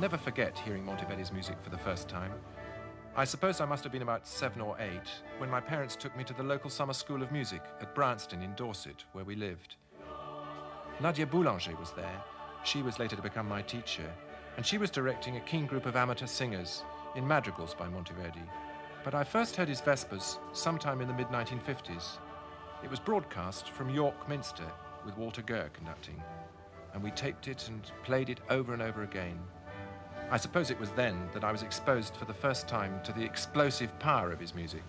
never forget hearing Monteverdi's music for the first time. I suppose I must have been about 7 or 8 when my parents took me to the local summer school of music at Bryanston in Dorset, where we lived. Nadia Boulanger was there. She was later to become my teacher, and she was directing a keen group of amateur singers in madrigals by Monteverdi. But I first heard his Vespers sometime in the mid-1950s. It was broadcast from York Minster with Walter Gurr conducting, and we taped it and played it over and over again. I suppose it was then that I was exposed for the first time to the explosive power of his music.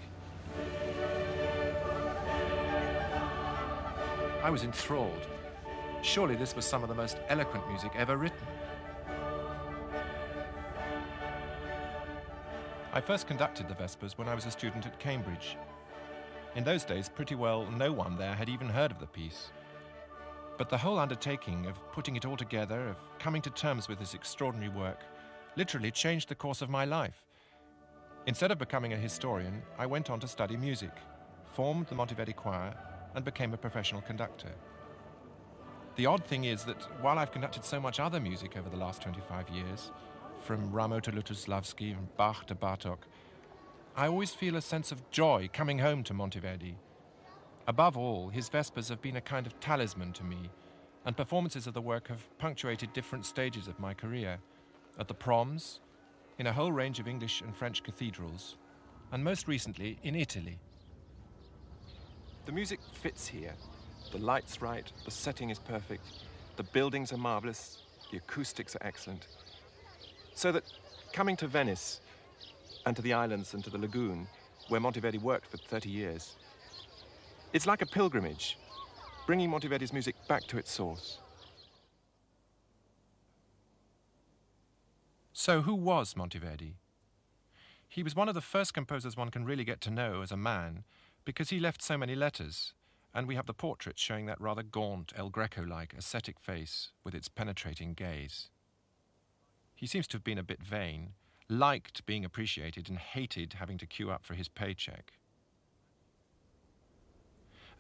I was enthralled. Surely this was some of the most eloquent music ever written. I first conducted the Vespers when I was a student at Cambridge. In those days, pretty well no one there had even heard of the piece. But the whole undertaking of putting it all together, of coming to terms with this extraordinary work, literally changed the course of my life. Instead of becoming a historian, I went on to study music, formed the Monteverdi Choir, and became a professional conductor. The odd thing is that while I've conducted so much other music over the last 25 years, from Rameau to Lutosławski and Bach to Bartók, I always feel a sense of joy coming home to Monteverdi. Above all, his Vespers have been a kind of talisman to me, and performances of the work have punctuated different stages of my career, at the proms, in a whole range of English and French cathedrals, and most recently in Italy. The music fits here. The light's right, the setting is perfect, the buildings are marvelous, the acoustics are excellent. So that coming to Venice and to the islands and to the lagoon, where Monteverdi worked for 30 years, it's like a pilgrimage, bringing Monteverdi's music back to its source. So who was Monteverdi? He was one of the first composers one can really get to know as a man, because he left so many letters, and we have the portrait showing that rather gaunt, El Greco-like, ascetic face with its penetrating gaze. He seems to have been a bit vain, liked being appreciated and hated having to queue up for his paycheck.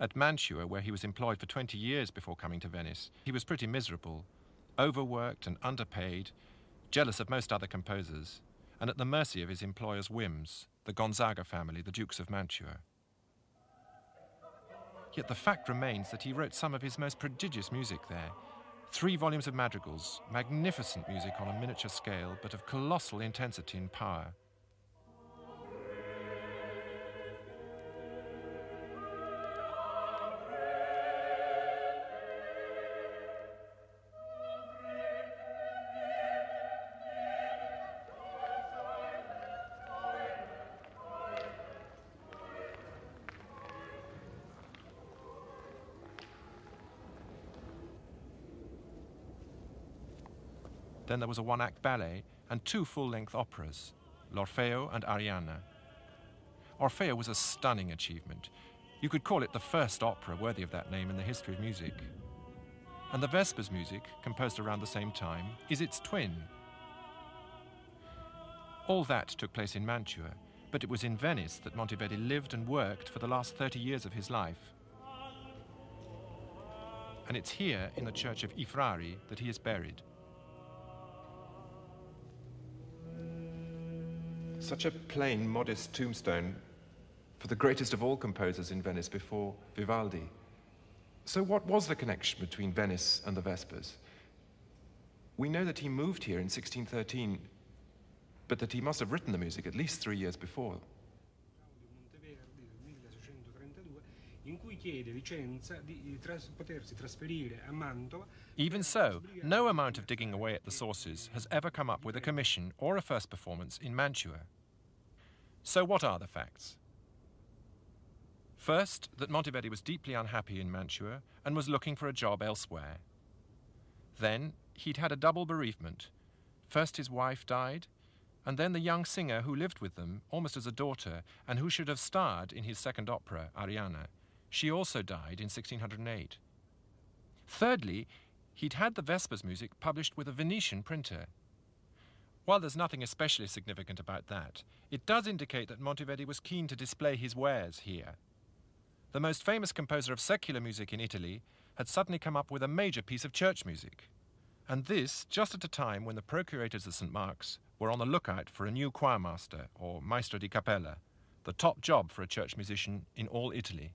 At Mantua, where he was employed for 20 years before coming to Venice, he was pretty miserable, overworked and underpaid, jealous of most other composers, and at the mercy of his employer's whims, the Gonzaga family, the Dukes of Mantua. Yet the fact remains that he wrote some of his most prodigious music there. 3 volumes of madrigals, magnificent music on a miniature scale, but of colossal intensity and power. Then there was a 1-act ballet and 2 full-length operas, L'Orfeo and Ariana. Orfeo was a stunning achievement. You could call it the first opera worthy of that name in the history of music. And the Vespers music, composed around the same time, is its twin. All that took place in Mantua, but it was in Venice that Monteverdi lived and worked for the last 30 years of his life. And it's here, in the church of I Frari, that he is buried. Such a plain, modest tombstone for the greatest of all composers in Venice before Vivaldi. So what was the connection between Venice and the Vespers? We know that he moved here in 1613, but that he must have written the music at least 3 years before. Even so, no amount of digging away at the sources has ever come up with a commission or a first performance in Mantua. So what are the facts? First, that Monteverdi was deeply unhappy in Mantua and was looking for a job elsewhere. Then, he'd had a double bereavement. First his wife died, and then the young singer who lived with them, almost as a daughter, and who should have starred in his second opera, Ariana, she also died in 1608. Thirdly, he'd had the Vespers music published with a Venetian printer. While there's nothing especially significant about that, it does indicate that Monteverdi was keen to display his wares here. The most famous composer of secular music in Italy had suddenly come up with a major piece of church music. And this just at a time when the procurators of St. Mark's were on the lookout for a new choirmaster, or maestro di capella, the top job for a church musician in all Italy.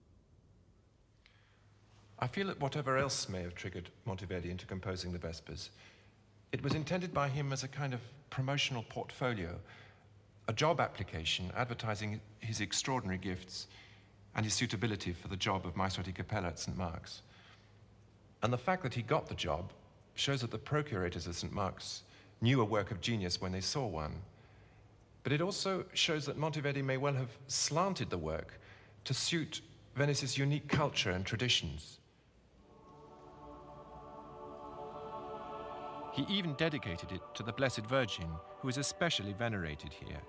I feel that whatever else may have triggered Monteverdi into composing the Vespers, it was intended by him as a kind of promotional portfolio, a job application advertising his extraordinary gifts and his suitability for the job of maestro di capella at St. Mark's. And the fact that he got the job shows that the procurators of St. Mark's knew a work of genius when they saw one. But it also shows that Monteverdi may well have slanted the work to suit Venice's unique culture and traditions. He even dedicated it to the Blessed Virgin, who is especially venerated here.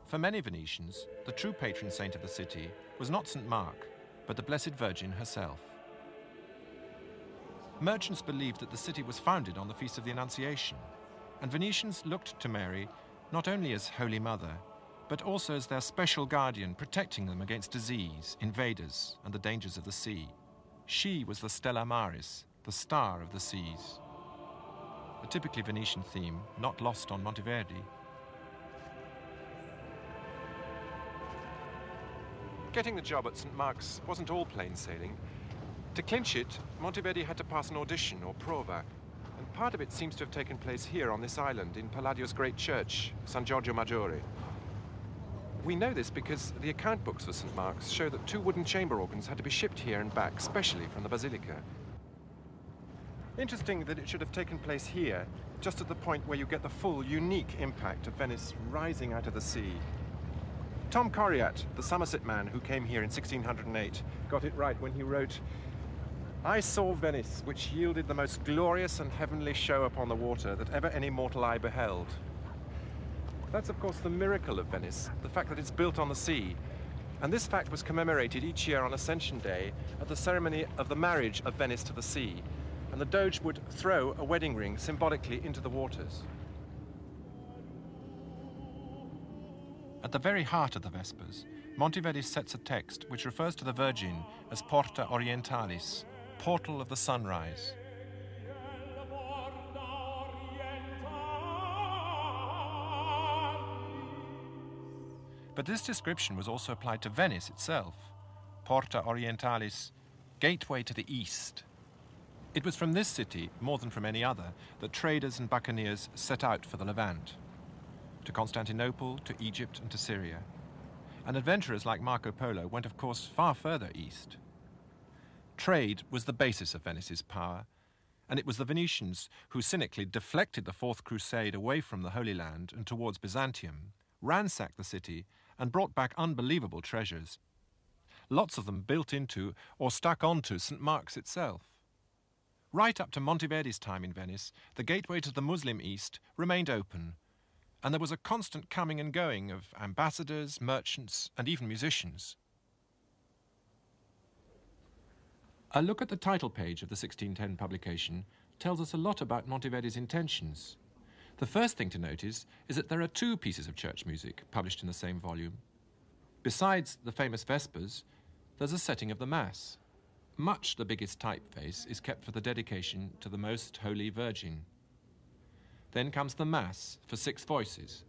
For many Venetians, the true patron saint of the city was not St. Mark, but the Blessed Virgin herself. Merchants believed that the city was founded on the Feast of the Annunciation, and Venetians looked to Mary not only as Holy Mother, but also as their special guardian, protecting them against disease, invaders, and the dangers of the sea. She was the Stella Maris, the star of the seas. A typically Venetian theme, not lost on Monteverdi. Getting the job at St. Mark's wasn't all plain sailing. To clinch it, Monteverdi had to pass an audition, or prova, and part of it seems to have taken place here on this island in Palladio's great church, San Giorgio Maggiore. We know this because the account books for St. Mark's show that 2 wooden chamber organs had to be shipped here and back, specially from the basilica. Interesting that it should have taken place here, just at the point where you get the full, unique impact of Venice rising out of the sea. Tom Coriat, the Somerset man who came here in 1608, got it right when he wrote, "I saw Venice, which yielded the most glorious and heavenly show upon the water that ever any mortal eye beheld." That's, of course, the miracle of Venice, the fact that it's built on the sea. And this fact was commemorated each year on Ascension Day at the ceremony of the marriage of Venice to the sea. And the Doge would throw a wedding ring symbolically into the waters. At the very heart of the Vespers, Monteverdi sets a text which refers to the Virgin as Porta Orientalis, portal of the sunrise. But this description was also applied to Venice itself. Porta Orientalis, gateway to the east. It was from this city, more than from any other, that traders and buccaneers set out for the Levant. To Constantinople, to Egypt, and to Syria. And adventurers like Marco Polo went, of course, far further east. Trade was the basis of Venice's power, and it was the Venetians who cynically deflected the Fourth Crusade away from the Holy Land and towards Byzantium, ransacked the city, and brought back unbelievable treasures. Lots of them built into or stuck onto St. Mark's itself. Right up to Monteverdi's time in Venice, the gateway to the Muslim East remained open, and there was a constant coming and going of ambassadors, merchants, and even musicians. A look at the title page of the 1610 publication tells us a lot about Monteverdi's intentions. The first thing to notice is that there are 2 pieces of church music published in the same volume. Besides the famous Vespers, there's a setting of the Mass. Much the biggest typeface is kept for the dedication to the Most Holy Virgin. Then comes the Mass for 6 voices,